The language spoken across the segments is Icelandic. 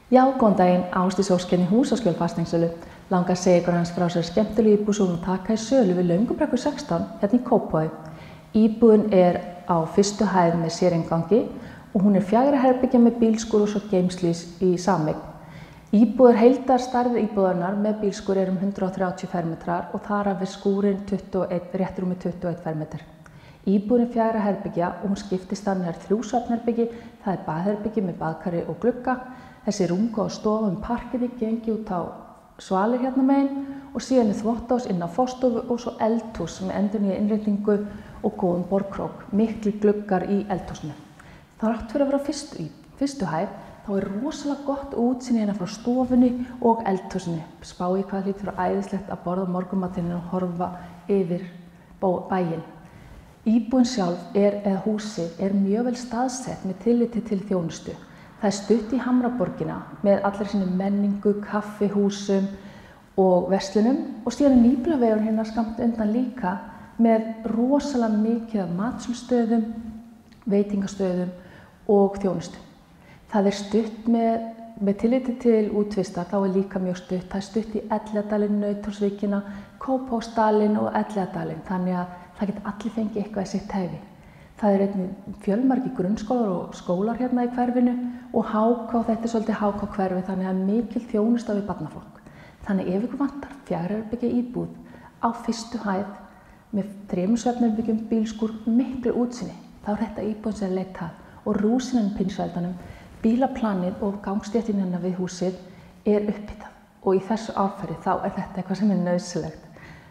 Já, góðan daginn, Ásdís Ósk í Húsaskjól fasteignasölu. Langar að segja ykkur hans frá sér skemmtilegu íbúð sem hún taka í sölu við Löngubrekku 16 hérna í Kópavogi. Íbúðin á fyrstu hæð með sérinngangi og hún 4 herbergja með bílskúr og svo geymslís í sameign. Heildarstærð íbúðarinnar með bílskúr 130 fermetrar og þar af skúrinn rétt rúmið 21 fermetrar. Íbúðin 4 herbergja og hún skiptist þannig 3 svefnherbergi, það baðherbergi með baðkari og glugga. Þessi rúmgóða stofa með parketi gengi út á svalir hérna megin og síðan þvottahús inn á forstofu og svo eldhús með endurnýja innréttingu og góðan borðkrók, miklir gluggar í eldhúsinu. Þrátt fyrir að vera fyrstu hæð, þá rosalega gott útsýni hérna frá stofunni og eldhúsinu. Spáið hvað hlýtur að æðislegt að borða morgunmatinn og horfa yfir bæinn. Íbúðin sjálf eða húsið mjög vel staðsett með tilliti til þjónustu. Það stutt í Hamraborgina með allri sinni menningu, kaffihúsum og verslunum og síðan Nýbýlavegurinn hérna skammt undan líka með rosalega mikið af matsölustöðum, veitingastöðum og þjónustu. Það stutt með tilliti til útvistar, þá líka mjög stutt. Það stutt í Elliðadalinn, Nauthólsvíkina, Kópavogsdalinn og Elliðadalinn, þannig að það geta allir fengið eitthvað í sitt hæfi. Það einnig fjölmargir grunnskólar og skólar hérna í hverfinu og HK, þetta svolítið HK hverfi, þannig að mikil þjónusta við barnafólk. Þannig ef ykkur vantar 4 herbergja íbúð á fyrstu hæð með 3 svefnherbergjum, bílskúr, miklu útsýni, þá þetta íbúðin sem leita og rúsínan í Pinsveldanum, bílaplanið og gangstéttin hérna við húsið upphitað og í þessu árferði þá þetta eitthvað sem nauðsynlegt.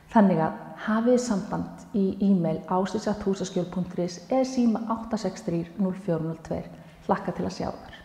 Þannig að hafið samband í e-mail ásdís@husaskjol.is eða síma 863 0402. Hlakka til að sjá þér.